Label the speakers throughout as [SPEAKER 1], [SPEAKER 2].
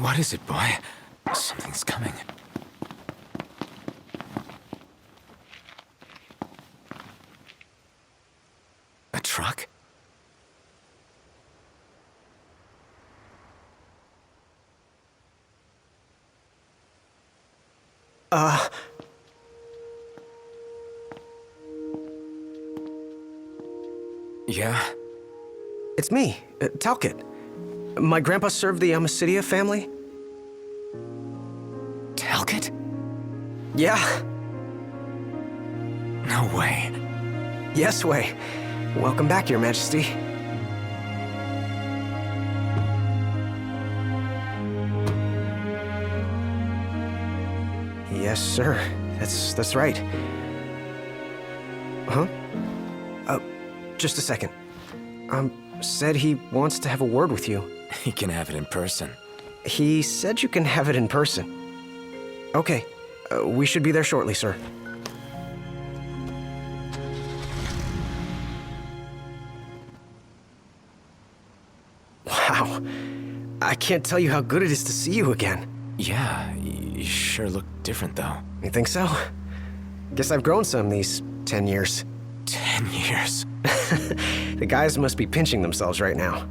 [SPEAKER 1] What is it, boy? Something's coming. A truck? Yeah?
[SPEAKER 2] It's me, Talcott. My grandpa served the Amicitia family.
[SPEAKER 1] Talcott?
[SPEAKER 2] Yeah.
[SPEAKER 1] No way.
[SPEAKER 2] Yes way. Welcome back, Your Majesty. Yes, sir. That's right. Huh? Just a second. Said he wants to have a word with you.
[SPEAKER 1] He can have it in person.
[SPEAKER 2] He said you can have it in person. Okay. We should be there shortly, sir. Wow. I can't tell you how good it is to see you again.
[SPEAKER 1] Yeah, you sure look different, though.
[SPEAKER 2] You think so? Guess I've grown some these 10 years.
[SPEAKER 1] 10 years?
[SPEAKER 2] The guys must be pinching themselves right now.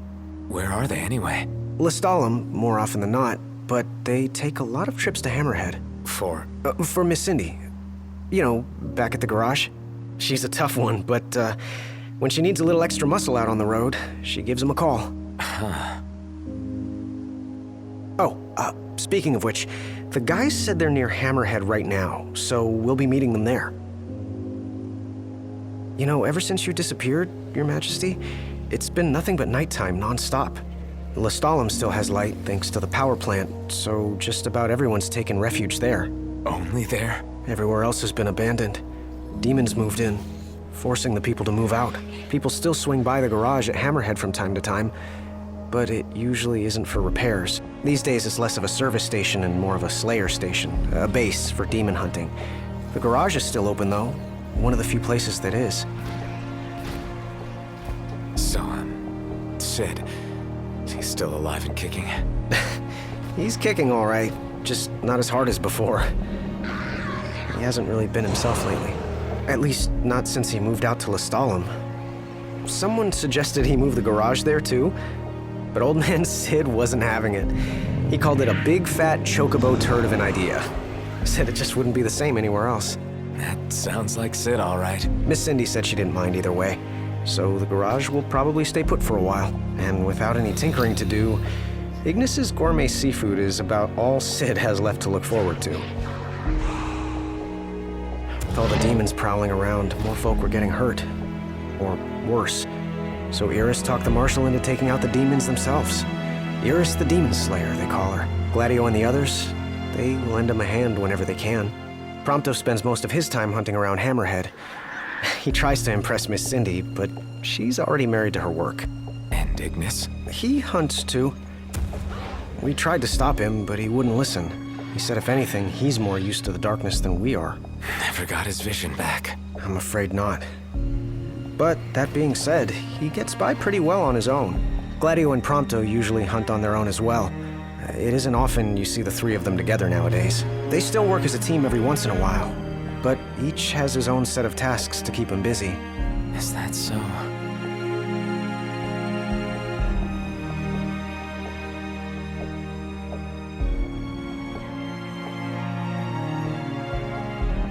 [SPEAKER 1] Where are they, anyway?
[SPEAKER 2] Lestalem, more often than not, but they take a lot of trips to Hammerhead. For Miss Cindy. You know, back at the garage. She's a tough one, but when she needs a little extra muscle out on the road, she gives him a call.
[SPEAKER 1] Huh.
[SPEAKER 2] Oh, speaking of which, the guys said they're near Hammerhead right now, so we'll be meeting them there. You know, ever since you disappeared, Your Majesty, it's been nothing but nighttime non-stop. Lestalem still has light thanks to the power plant, so just about everyone's taken refuge there.
[SPEAKER 1] Only there?
[SPEAKER 2] Everywhere else has been abandoned. Demons moved in, forcing the people to move out. People still swing by the garage at Hammerhead from time to time, but it usually isn't for repairs. These days it's less of a service station and more of a slayer station, a base for demon hunting. The garage is still open though, one of the few places that is.
[SPEAKER 1] So, Sid, he's still alive and kicking?
[SPEAKER 2] He's kicking all right, just not as hard as before. He hasn't really been himself lately. At least, not since he moved out to Lestalem. Someone suggested he move the garage there too, but old man Sid wasn't having it. He called it a big fat chocobo turd of an idea. Said it just wouldn't be the same anywhere else.
[SPEAKER 1] That sounds like Sid, all right.
[SPEAKER 2] Miss Cindy said she didn't mind either way, so the garage will probably stay put for a while. And without any tinkering to do, Ignis's gourmet seafood is about all Sid has left to look forward to. With all the demons prowling around, more folk were getting hurt. Or worse. So Iris talked the Marshal into taking out the demons themselves. Iris the Demon Slayer, they call her. Gladio and the others, they lend him a hand whenever they can. Prompto spends most of his time hunting around Hammerhead. He tries to impress Miss Cindy, but she's already married to her work.
[SPEAKER 1] And Ignis?
[SPEAKER 2] He hunts too. We tried to stop him, but he wouldn't listen. He said if anything, he's more used to the darkness than we are.
[SPEAKER 1] Never got his vision back.
[SPEAKER 2] I'm afraid not. But that being said, he gets by pretty well on his own. Gladio and Prompto usually hunt on their own as well. It isn't often you see the three of them together nowadays. They still work as a team every once in a while, but each has his own set of tasks to keep him busy.
[SPEAKER 1] Is that so?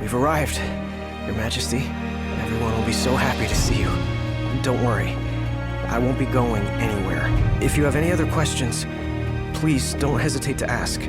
[SPEAKER 2] We've arrived, Your Majesty. Everyone will be so happy to see you. Don't worry, I won't be going anywhere. If you have any other questions, please don't hesitate to ask.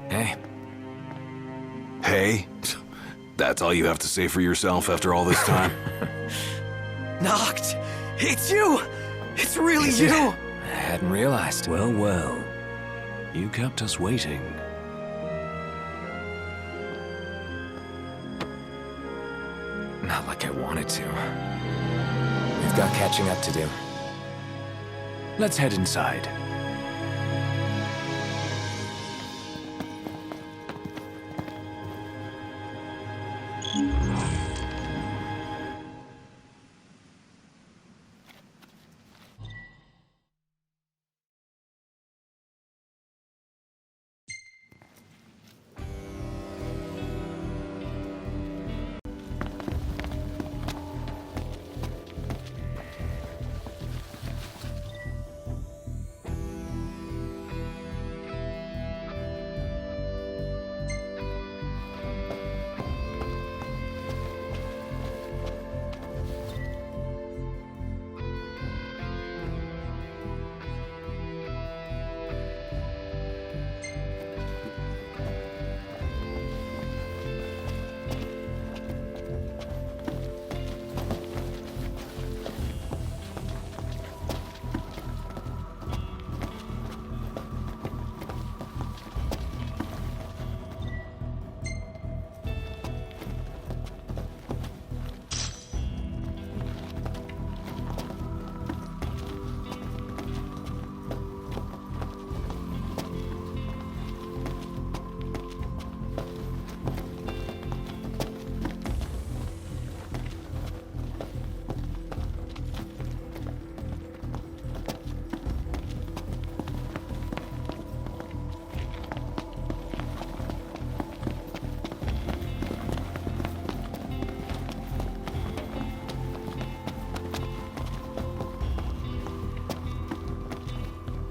[SPEAKER 1] Hey.
[SPEAKER 3] Hey? That's all you have to say for yourself after all this time?
[SPEAKER 2] Knocked! It's you! It's really
[SPEAKER 1] Is it?
[SPEAKER 2] you!
[SPEAKER 1] I hadn't realized.
[SPEAKER 3] Well, well. You kept us waiting.
[SPEAKER 1] Not like I wanted to. We've got catching up to do.
[SPEAKER 3] Let's head inside.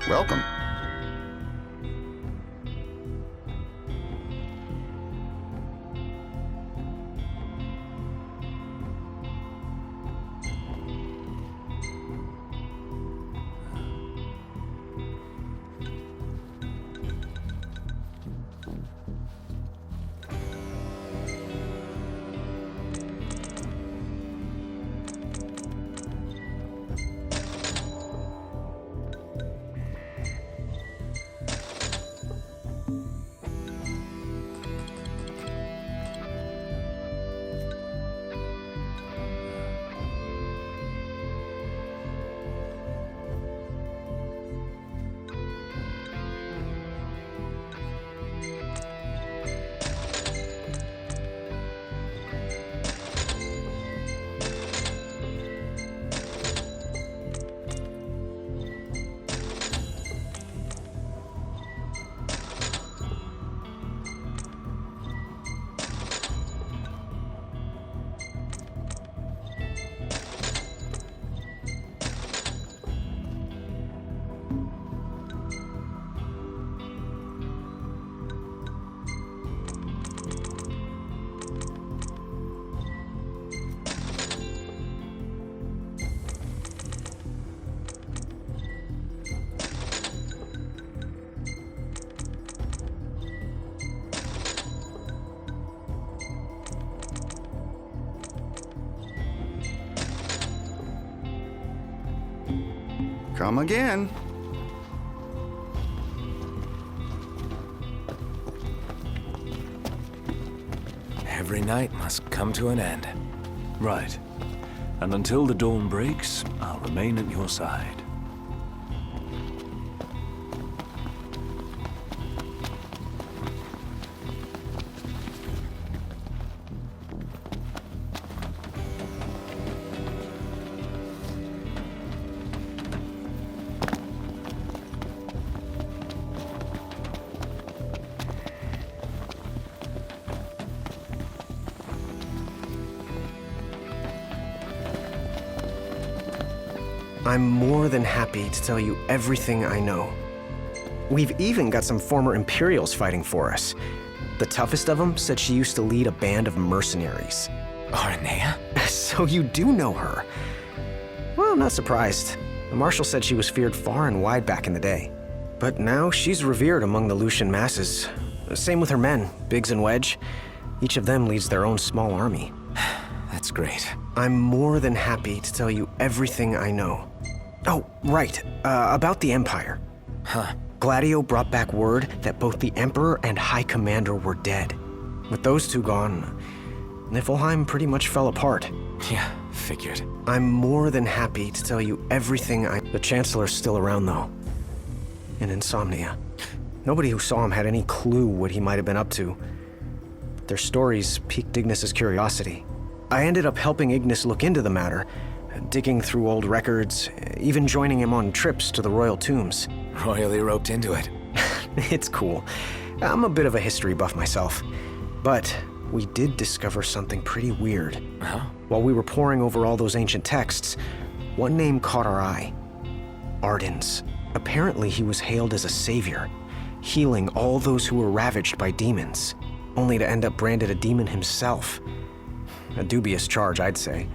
[SPEAKER 4] Welcome. Come again.
[SPEAKER 1] Every night must come to an end.
[SPEAKER 3] Right. And until the dawn breaks, I'll remain at your side.
[SPEAKER 2] I'm more than happy to tell you everything I know. We've even got some former Imperials fighting for us. The toughest of them said she used to lead a band of mercenaries.
[SPEAKER 1] Aranea?
[SPEAKER 2] So you do know her. Well, I'm not surprised. The Marshal said she was feared far and wide back in the day. But now she's revered among the Lucian masses. Same with her men, Biggs and Wedge. Each of them leads their own small army.
[SPEAKER 1] That's Great.
[SPEAKER 2] I'm more than happy to tell you everything I know. Oh, right. About the Empire.
[SPEAKER 1] Huh.
[SPEAKER 2] Gladio brought back word that both the Emperor and High Commander were dead. With those two gone, Niflheim pretty much fell apart.
[SPEAKER 1] Yeah, figured.
[SPEAKER 2] I'm more than happy to tell you everything I... The Chancellor's still around, though. In insomnia. Nobody who saw him had any clue what he might have been up to. Their stories piqued Ignis's curiosity. I ended up helping Ignis look into the matter, digging through old records, even joining him on trips to the royal tombs.
[SPEAKER 1] Royally roped into it.
[SPEAKER 2] It's cool. I'm a bit of a history buff myself. But we did discover something pretty weird.
[SPEAKER 1] Huh?
[SPEAKER 2] While we were poring over all those ancient texts, one name caught our eye. Ardens. Apparently he was hailed as a savior, healing all those who were ravaged by demons, only to end up branded a demon himself. A dubious charge, I'd say.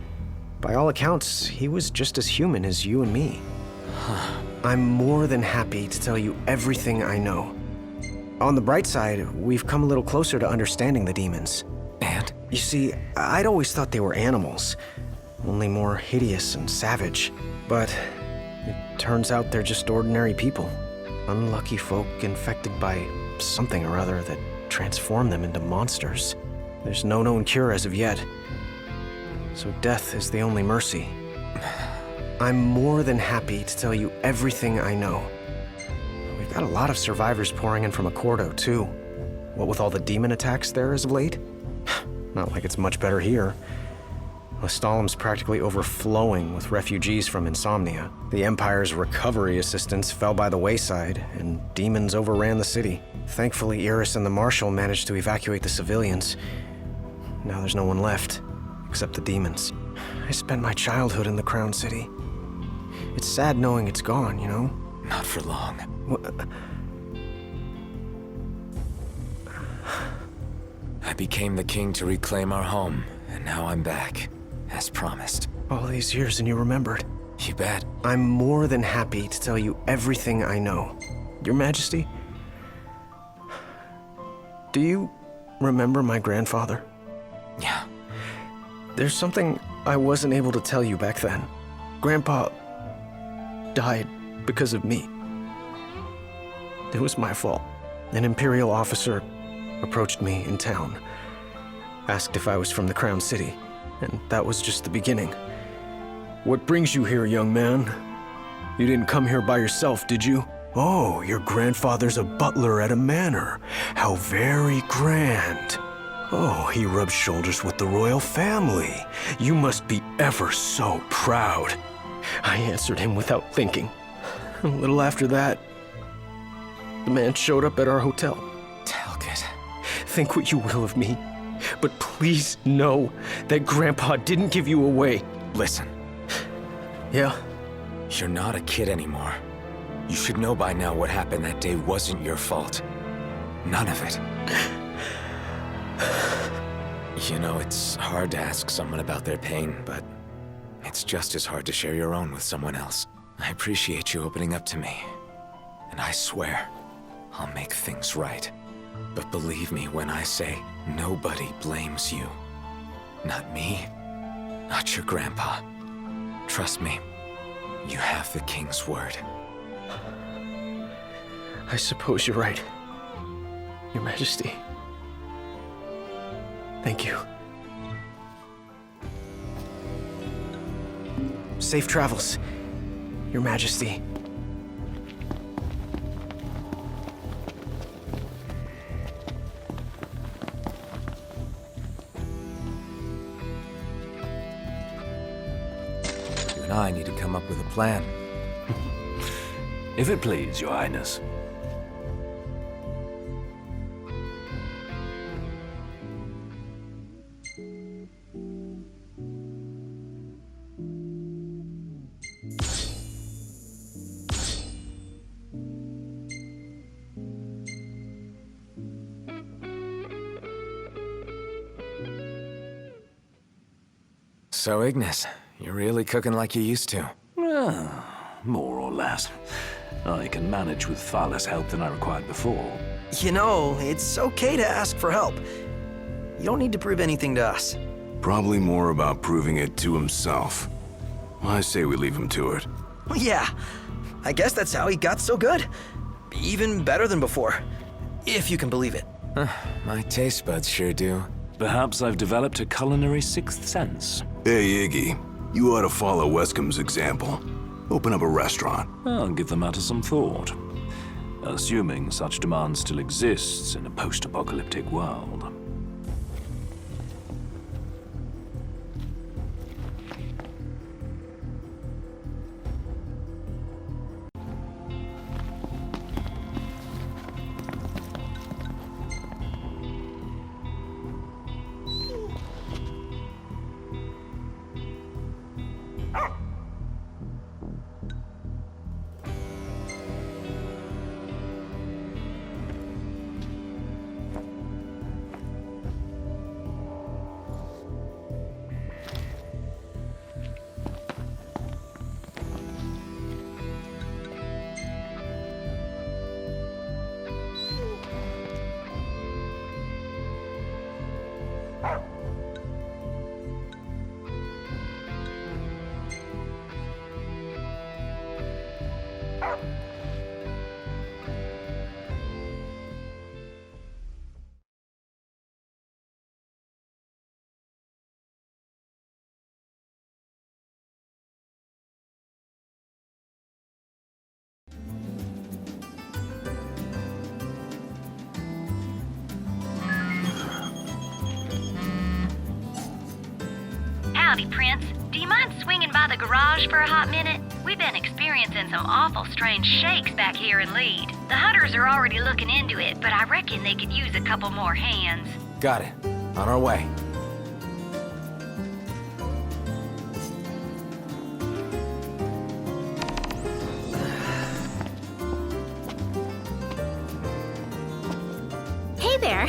[SPEAKER 2] By all accounts, he was just as human as you and me. I'm more than happy to tell you everything I know. On the bright side, we've come a little closer to understanding the demons.
[SPEAKER 1] And?
[SPEAKER 2] You see, I'd always thought they were animals, only more hideous and savage. But it turns out they're just ordinary people. Unlucky folk infected by something or other that transformed them into monsters. There's no known cure as of yet. So death is the only mercy. I'm more than happy to tell you everything I know. We've got a lot of survivors pouring in from Accordo, too. What with all the demon attacks there as of late? Not like it's much better here. Lestalem's practically overflowing with refugees from insomnia. The Empire's recovery assistance fell by the wayside, and demons overran the city. Thankfully, Iris and the Marshal managed to evacuate the civilians. Now there's no one left, except the demons. I spent my childhood in the Crown City. It's sad knowing it's gone, you know?
[SPEAKER 1] Not for long. I became the king to reclaim our home, and now I'm back, as promised.
[SPEAKER 2] All these years and you remembered.
[SPEAKER 1] You bet.
[SPEAKER 2] I'm more than happy to tell you everything I know. Your Majesty, do you remember my grandfather?
[SPEAKER 1] Yeah.
[SPEAKER 2] There's something I wasn't able to tell you back then. Grandpa died because of me. It was my fault. An Imperial officer approached me in town, asked if I was from the Crown City, and that was just the beginning. What brings you here, young man? You didn't come here by yourself, did you? Oh, your grandfather's a butler at a manor. How very grand. Oh, he rubs shoulders with the royal family. You must be ever so proud. I answered him without thinking. A little after that, the man showed up at our hotel.
[SPEAKER 1] Talcott.
[SPEAKER 2] Think what you will of me, but please know that Grandpa didn't give you away.
[SPEAKER 1] Listen,
[SPEAKER 2] Yeah?
[SPEAKER 1] you're not a kid anymore. You should know by now what happened that day wasn't your fault. None of it. You know, it's hard to ask someone about their pain, but it's just as hard to share your own with someone else. I appreciate you opening up to me, and I swear I'll make things right. But believe me when I say nobody blames you. Not me, not your grandpa. Trust me, you have the king's word.
[SPEAKER 2] I suppose you're right, Your Majesty. Thank you. Safe travels, Your Majesty.
[SPEAKER 1] You and I need to come up with a plan.
[SPEAKER 3] If it please, Your Highness.
[SPEAKER 1] So, Ignis, you're really cooking like you used to.
[SPEAKER 3] More or less. I can manage with far less help than I required before.
[SPEAKER 5] You know, it's okay to ask for help. You don't need to prove anything to us. Probably more about proving it to himself. I say we leave him to it.
[SPEAKER 6] Yeah, I guess that's how he got so good. Even better than before, if you can believe it.
[SPEAKER 1] My taste buds sure do.
[SPEAKER 3] Perhaps I've developed a culinary sixth sense.
[SPEAKER 5] Hey, Iggy. You ought to follow Wescomb's example. Open up a restaurant.
[SPEAKER 3] I'll give the matter some thought. Assuming such demand still exists in a post-apocalyptic world.
[SPEAKER 7] Howdy, Prince. Do you mind swinging by the garage for a hot minute? We've been experiencing some awful strange shakes back here in Lead. The hunters are already looking into it, but I reckon they could use a couple more hands.
[SPEAKER 1] Got it. On our way.
[SPEAKER 8] Hey there.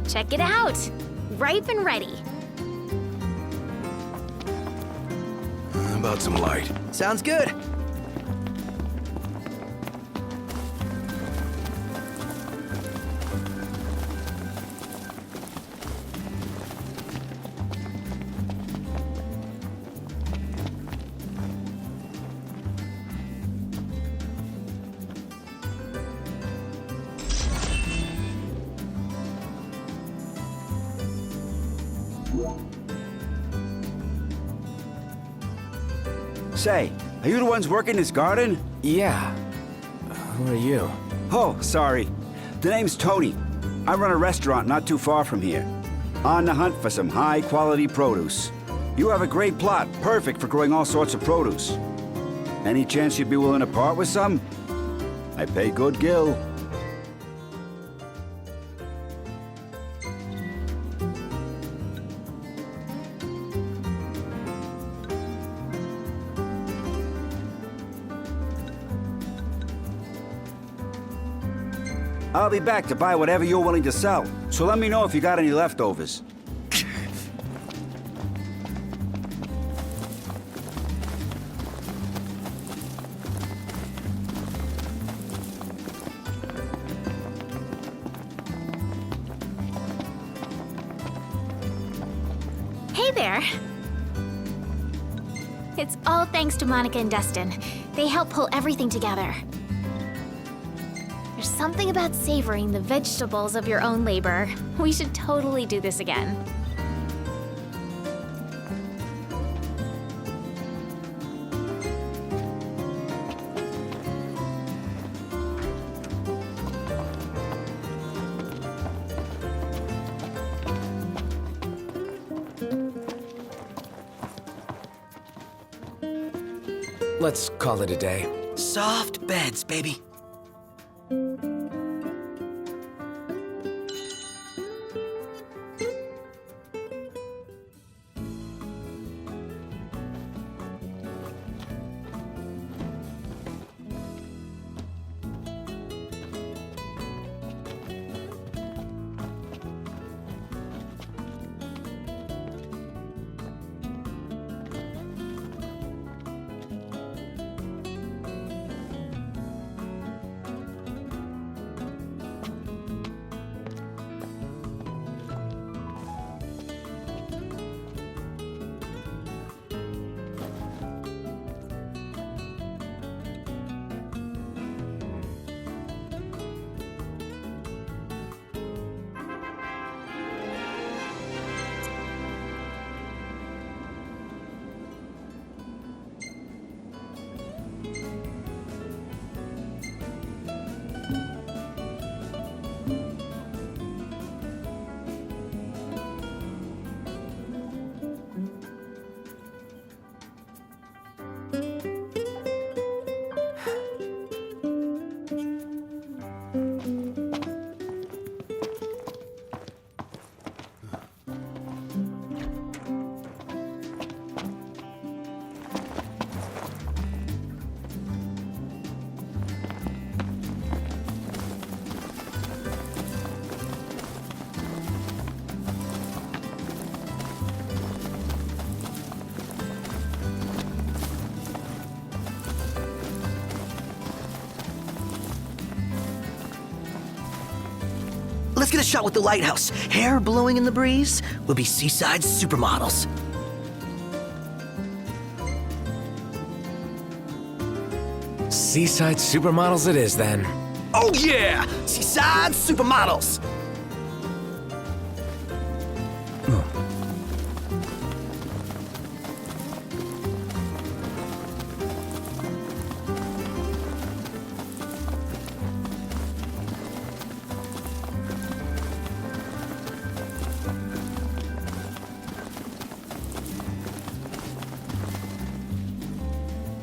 [SPEAKER 8] Check it out. Ripe and ready.
[SPEAKER 5] How about some light?
[SPEAKER 6] Sounds good.
[SPEAKER 9] Say, are you the ones working this garden?
[SPEAKER 1] Yeah. Who are you?
[SPEAKER 9] Oh, sorry. The name's Tony. I run a restaurant not too far from here. On the hunt for some high-quality produce. You have a great plot, perfect for growing all sorts of produce. Any chance you'd be willing to part with some? I pay good gill. I'll be back to buy whatever you're willing to sell, so let me know if you got any leftovers.
[SPEAKER 8] Hey there. It's all thanks to Monica and Dustin. They help pull everything together. There's something about savoring the vegetables of your own labor. We should totally do this again.
[SPEAKER 1] Let's call it a day.
[SPEAKER 6] Soft beds, baby. let's get a shot with the lighthouse. Hair blowing in the breeze. We'll be seaside supermodels.
[SPEAKER 1] Seaside supermodels it is, then.
[SPEAKER 6] Oh yeah! Seaside supermodels!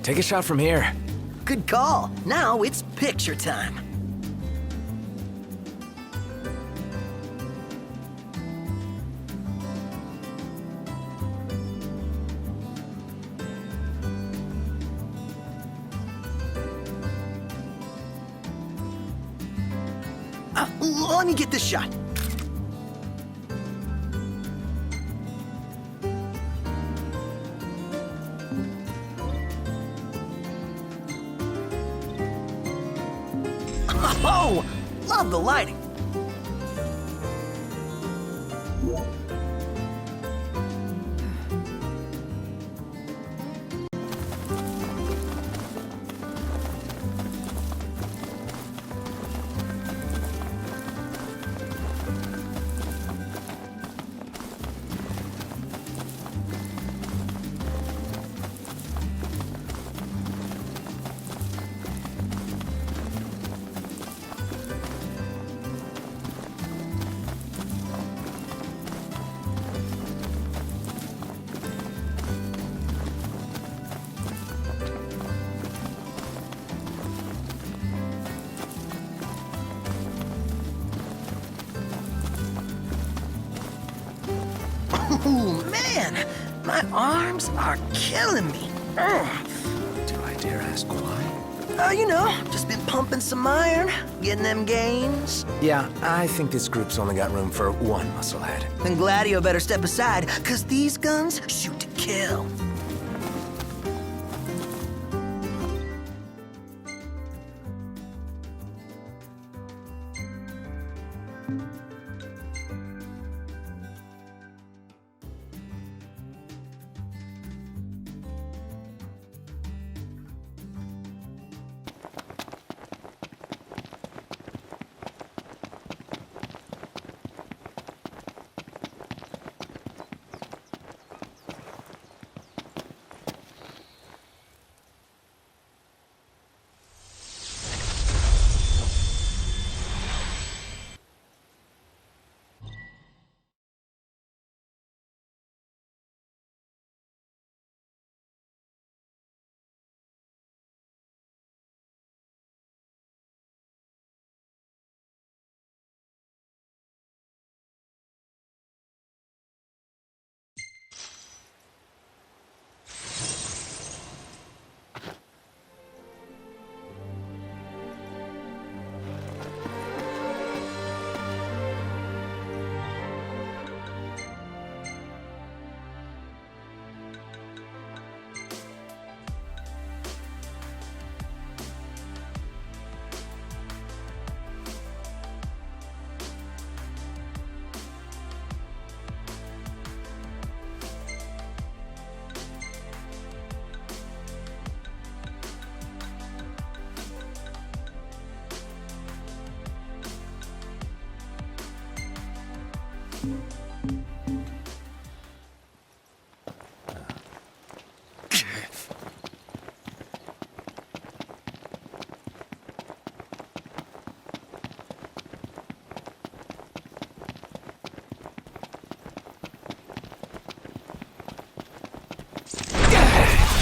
[SPEAKER 1] Take a shot from here.
[SPEAKER 6] Good call. Now it's picture time. Let me get this shot. Oh, love the lighting. Oh, man, my arms are killing me. Ugh.
[SPEAKER 1] Do I dare ask why?
[SPEAKER 6] Just been pumping some iron, getting them gains.
[SPEAKER 1] Yeah, I think this group's only got room for one musclehead.
[SPEAKER 6] Then Gladio better step aside, cause these guns shoot to kill.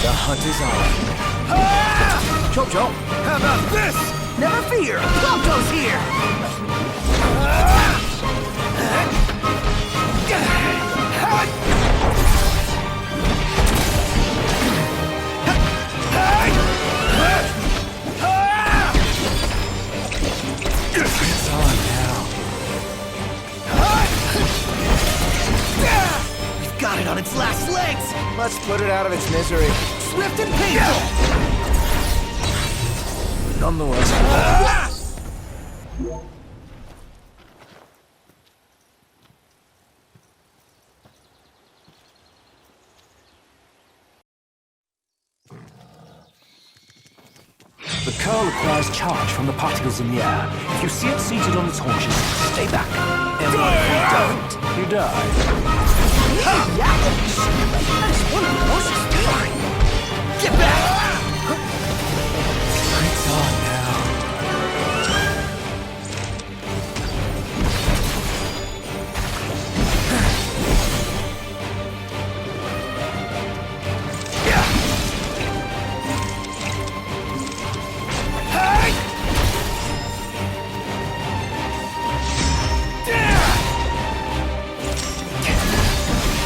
[SPEAKER 1] The hunt is on.
[SPEAKER 6] Jojo, how about this? Never fear, Pluto's here!
[SPEAKER 1] It's on now.
[SPEAKER 6] We've got it on its last legs!
[SPEAKER 1] Let's put it out of its misery.
[SPEAKER 6] Swift and painful!
[SPEAKER 1] Nonetheless.
[SPEAKER 3] The curl acquires charge from the particles in the air. If you see it seated on its haunches, stay back. And if you don't, you die.
[SPEAKER 6] Get back!
[SPEAKER 3] It's on now.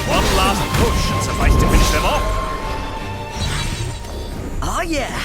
[SPEAKER 10] One last push should suffice to finish them off.
[SPEAKER 6] Oh yeah!